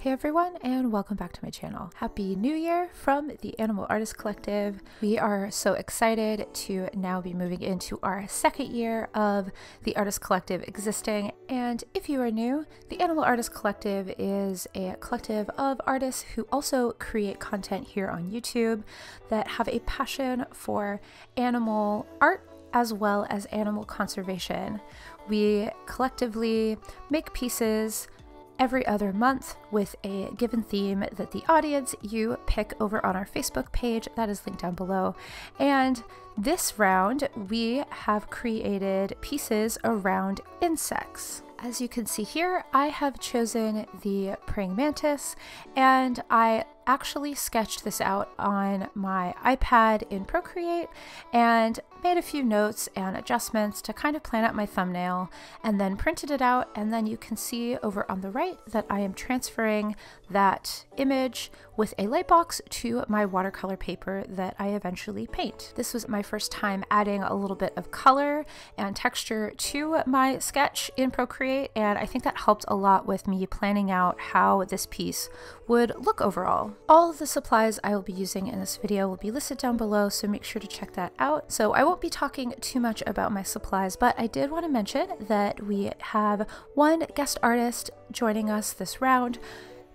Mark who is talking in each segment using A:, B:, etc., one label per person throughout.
A: Hey everyone, and welcome back to my channel. Happy New Year from the Animal Artist Collective. We are so excited to now be moving into our second year of the Artist Collective existing. And if you are new, the Animal Artist Collective is a collective of artists who also create content here on YouTube that have a passion for animal art as well as animal conservation. We collectively make pieces every other month with a given theme that the audience you pick over on our Facebook page that is linked down below. And this round we have created pieces around insects. As you can see here, I have chosen the Praying Mantis, and I actually sketched this out on my iPad in Procreate and made a few notes and adjustments to kind of plan out my thumbnail, and then printed it out. And then you can see over on the right that I am transferring that image with a light box to my watercolor paper that I eventually paint. This was my first time adding a little bit of color and texture to my sketch in Procreate, and I think that helped a lot with me planning out how this piece would look overall. All of the supplies I will be using in this video will be listed down below, so make sure to check that out. So I won't be talking too much about my supplies, but I did want to mention that we have one guest artist joining us this round,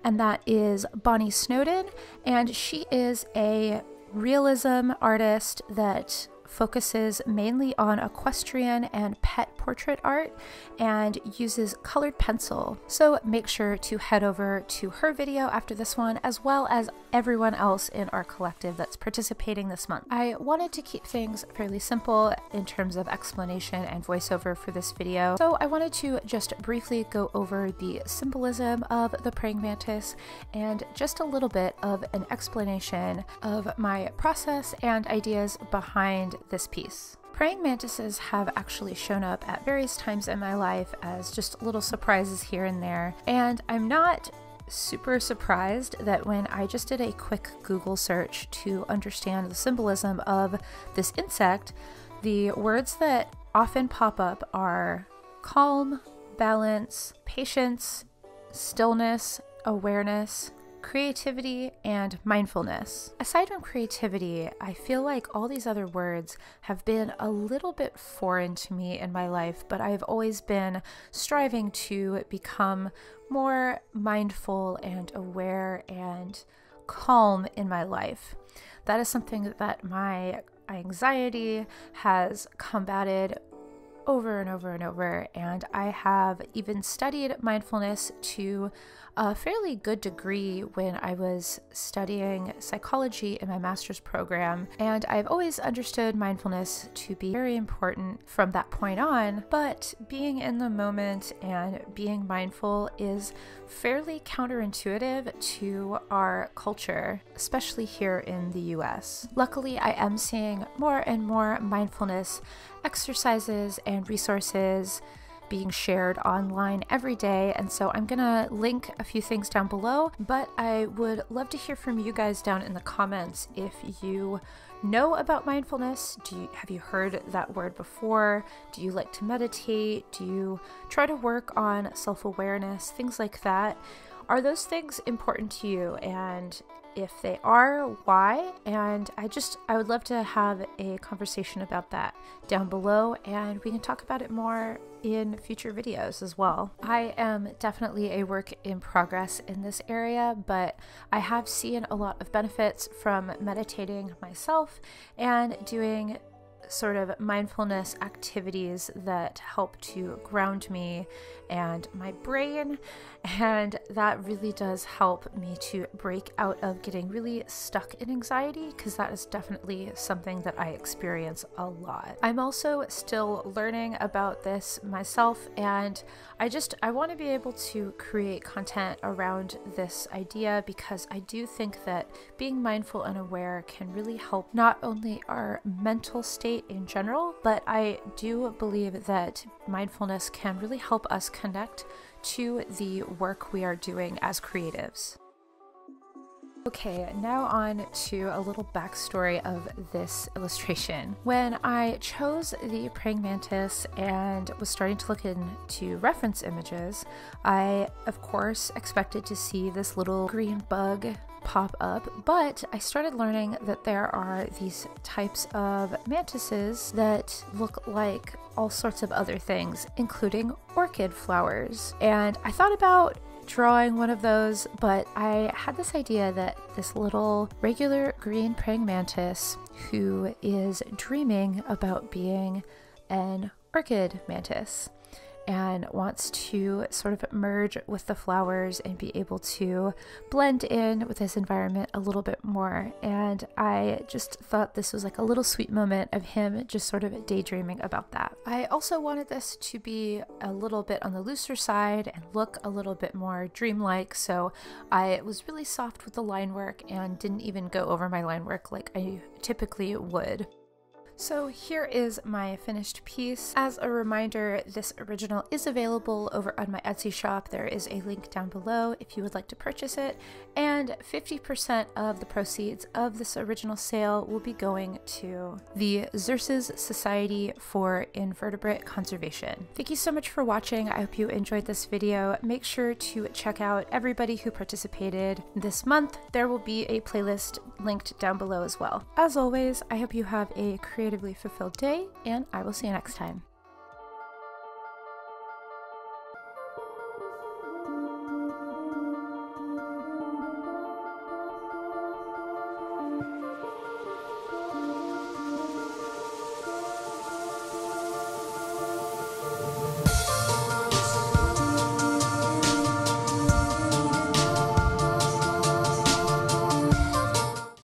A: and that is Bonnie Snowden, and she is a realism artist that focuses mainly on equestrian and pet portrait art and uses colored pencil. So make sure to head over to her video after this one, as well as everyone else in our collective that's participating this month. I wanted to keep things fairly simple in terms of explanation and voiceover for this video, so I wanted to just briefly go over the symbolism of the praying mantis and just a little bit of an explanation of my process and ideas behind this piece. Praying mantises have actually shown up at various times in my life as just little surprises here and there, and I'm not super surprised that when I just did a quick Google search to understand the symbolism of this insect, the words that often pop up are calm, balance, patience, stillness, awareness, creativity, and mindfulness. Aside from creativity, I feel like all these other words have been a little bit foreign to me in my life, but I've always been striving to become more mindful and aware and calm in my life. That is something that my anxiety has combated over and over and over, and I have even studied mindfulness to a fairly good degree when I was studying psychology in my master's program, and I've always understood mindfulness to be very important from that point on. But being in the moment and being mindful is fairly counterintuitive to our culture, especially here in the US. Luckily, I am seeing more and more mindfulness exercises and resources being shared online every day, and so I'm gonna link a few things down below, but I would love to hear from you guys down in the comments if you know about mindfulness. Have you heard that word before? Do you like to meditate? Do you try to work on self-awareness? Things like that. Are those things important to you? And if they are, why? And I would love to have a conversation about that down below, and we can talk about it more in future videos as well. I am definitely a work in progress in this area, but I have seen a lot of benefits from meditating myself and doing sort of mindfulness activities that help to ground me and my brain, and that really does help me to break out of getting really stuck in anxiety, because that is definitely something that I experience a lot. I'm also still learning about this myself, and I want to be able to create content around this idea, because I do think that being mindful and aware can really help not only our mental state in general, but I do believe that mindfulness can really help us connect to the work we are doing as creatives. Okay, now on to a little backstory of this illustration. When I chose the Praying Mantis and was starting to look into reference images, I of course expected to see this little green bug pop up, but I started learning that there are these types of mantises that look like all sorts of other things, including orchid flowers. And I thought about drawing one of those, but I had this idea that this little regular green praying mantis who is dreaming about being an orchid mantis and wants to sort of merge with the flowers and be able to blend in with this environment a little bit more. And I just thought this was like a little sweet moment of him just sort of daydreaming about that. I also wanted this to be a little bit on the looser side and look a little bit more dreamlike, so I was really soft with the line work and didn't even go over my line work like I typically would. So here is my finished piece. As a reminder, this original is available over on my Etsy shop. There is a link down below if you would like to purchase it, and 50% of the proceeds of this original sale will be going to the Xerces Society for Invertebrate Conservation. Thank you so much for watching. I hope you enjoyed this video. Make sure to check out everybody who participated this month. There will be a playlist linked down below as well. As always, I hope you have a creatively fulfilled day, and I will see you next time.